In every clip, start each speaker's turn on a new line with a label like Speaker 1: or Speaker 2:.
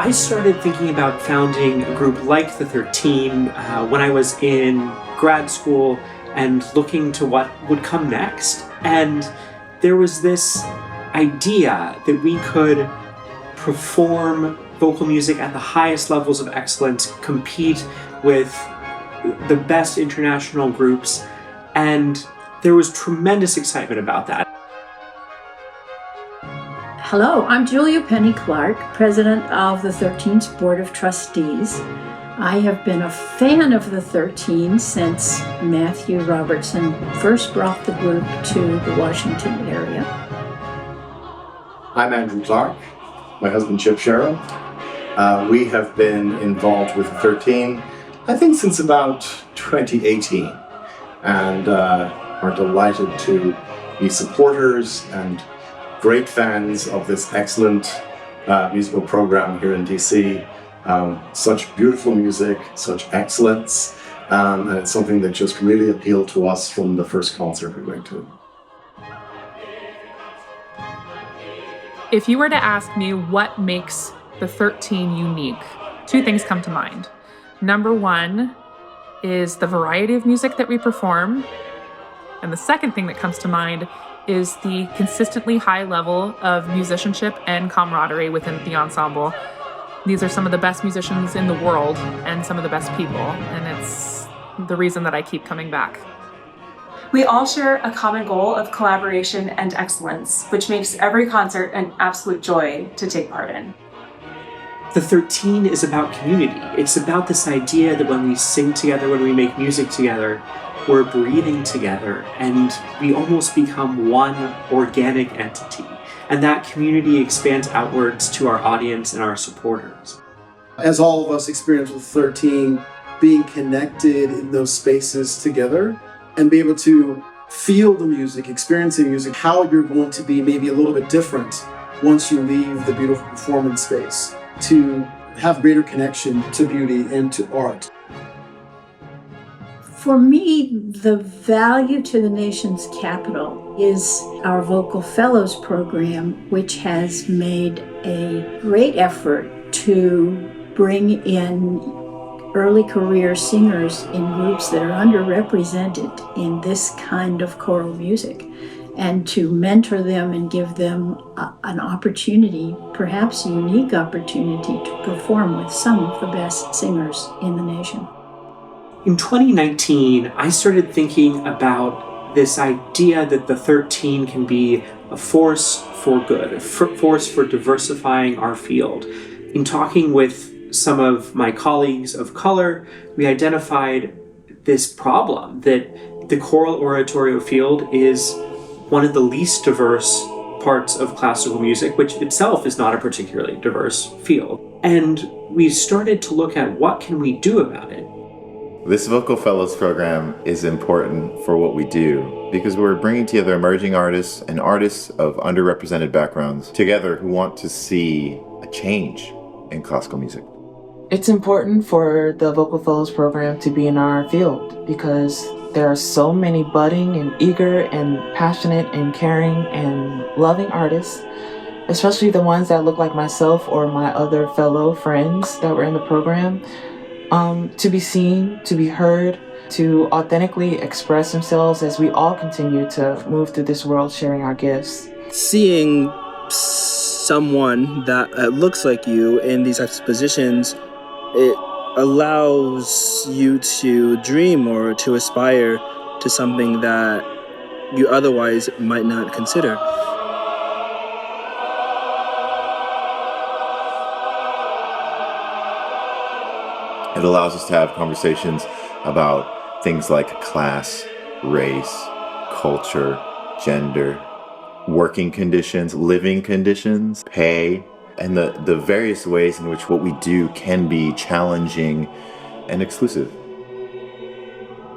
Speaker 1: I started thinking about founding a group like the 13 when I was in grad school and looking to what would come next. And there was this idea that we could perform vocal music at the highest levels of excellence, compete with the best international groups, and there was tremendous excitement about that.
Speaker 2: Hello, I'm Julia Penny Clark, president of the 13's Board of Trustees. I have been a fan of the 13 since Matthew Robertson first brought the group to the Washington area.
Speaker 3: I'm Andrew Clark, my husband Chip Sherrill. We have been involved with the 13, I think since about 2018, and are delighted to be supporters and great fans of this excellent musical program here in DC. Such beautiful music, such excellence, and it's something that just really appealed to us from the first concert we went to.
Speaker 4: If you were to ask me what makes the 13 unique, two things come to mind. Number one is the variety of music that we perform, and the second thing that comes to mind is the consistently high level of musicianship and camaraderie within the ensemble. These are some of the best musicians in the world and some of the best people, and it's the reason that I keep coming back.
Speaker 5: We all share a common goal of collaboration and excellence, which makes every concert an absolute joy to take part in.
Speaker 1: The 13 is about community. It's about this idea that when we sing together, when we make music together, we're breathing together and we almost become one organic entity. And that community expands outwards to our audience and our supporters.
Speaker 6: As all of us experience with 13, being connected in those spaces together and be able to feel the music, experiencing music, how you're going to be maybe a little bit different once you leave the beautiful performance space, to have greater connection to beauty and to art.
Speaker 2: For me, the value to the nation's capital is our Vocal Fellows program, which has made a great effort to bring in early career singers in groups that are underrepresented in this kind of choral music, and to mentor them and give them an opportunity, perhaps a unique opportunity, to perform with some of the best singers in the nation.
Speaker 1: In 2019, I started thinking about this idea that the 13 can be a force for good, a force for diversifying our field. In talking with some of my colleagues of color, we identified this problem that the choral oratorio field is one of the least diverse parts of classical music, which itself is not a particularly diverse field. And we started to look at what can we do about it.
Speaker 7: This Vocal Fellows program is important for what we do because we're bringing together emerging artists and artists of underrepresented backgrounds together who want to see a change in classical music.
Speaker 8: It's important for the Vocal Fellows program to be in our field because there are so many budding and eager and passionate and caring and loving artists, especially the ones that look like myself or my other fellow friends that were in the program. To be seen, to be heard, to authentically express themselves as we all continue to move through this world sharing our gifts.
Speaker 9: Seeing someone that looks like you in these types of positions, it allows you to dream or to aspire to something that you otherwise might not consider.
Speaker 7: It allows us to have conversations about things like class, race, culture, gender, working conditions, living conditions, pay, and the various ways in which what we do can be challenging and exclusive.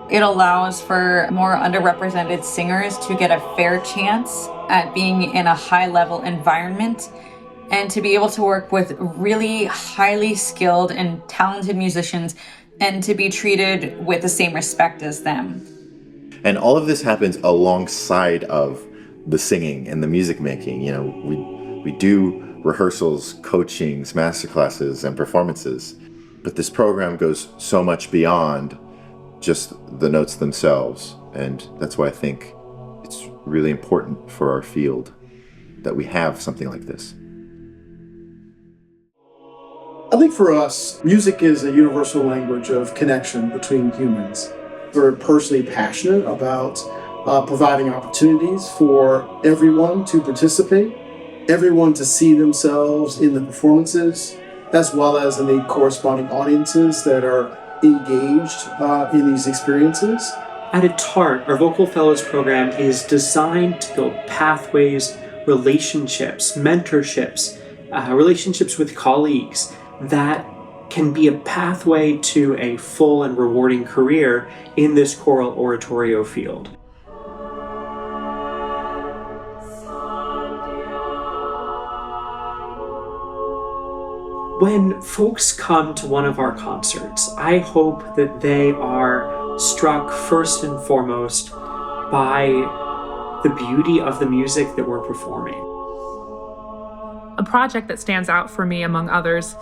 Speaker 10: It allows for more underrepresented singers to get a fair chance at being in a high-level environment and to be able to work with really highly skilled and talented musicians and to be treated with the same respect as them.
Speaker 7: And all of this happens alongside of the singing and the music making. You know, we do rehearsals, coachings, masterclasses, and performances. But this program goes so much beyond just the notes themselves. And that's why I think it's really important for our field that we have something like this.
Speaker 6: I think for us, music is a universal language of connection between humans. We're personally passionate about providing opportunities for everyone to participate, everyone to see themselves in the performances, as well as in the corresponding audiences that are engaged in these experiences.
Speaker 1: At its heart, our Vocal Fellows program is designed to build pathways, relationships, mentorships, relationships with colleagues that can be a pathway to a full and rewarding career in this choral oratorio field. When folks come to one of our concerts, I hope that they are struck first and foremost by the beauty of the music that we're performing.
Speaker 4: A project that stands out for me among others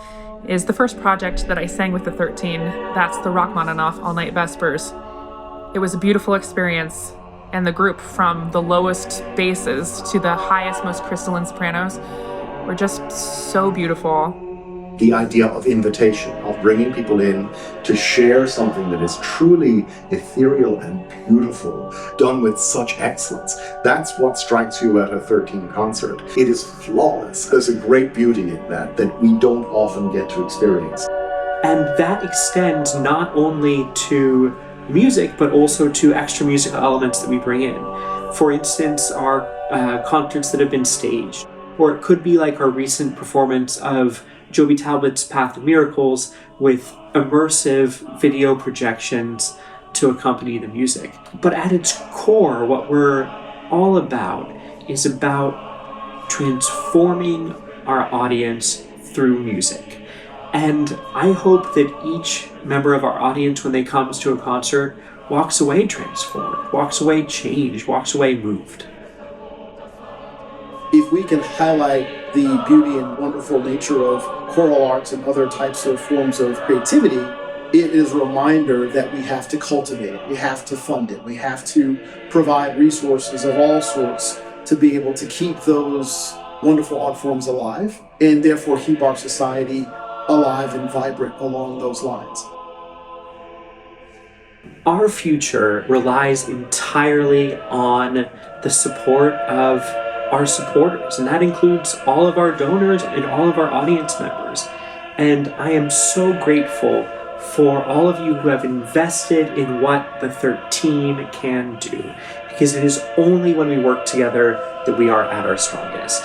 Speaker 4: is the first project that I sang with the 13. That's the Rachmaninoff All-Night Vespers. It was a beautiful experience, and the group from the lowest basses to the highest, most crystalline sopranos were just so beautiful.
Speaker 3: The idea of invitation, of bringing people in to share something that is truly ethereal and beautiful, done with such excellence. That's what strikes you at a 13 concert. It is flawless. There's a great beauty in that we don't often get to experience.
Speaker 1: And that extends not only to music, but also to extra musical elements that we bring in. For instance, our concerts that have been staged, or it could be like our recent performance of Joby Talbot's Path of Miracles with immersive video projections to accompany the music. But at its core, what we're all about is about transforming our audience through music. And I hope that each member of our audience, when they comes to a concert, walks away transformed, walks away changed, walks away moved.
Speaker 6: If we can highlight the beauty and wonderful nature of choral arts and other types of forms of creativity, it is a reminder that we have to cultivate it, we have to fund it, we have to provide resources of all sorts to be able to keep those wonderful art forms alive, and therefore keep our society alive and vibrant along those lines.
Speaker 1: Our future relies entirely on the support of our supporters, and that includes all of our donors and all of our audience members. And I am so grateful for all of you who have invested in what the 13 can do, because it is only when we work together that we are at our strongest.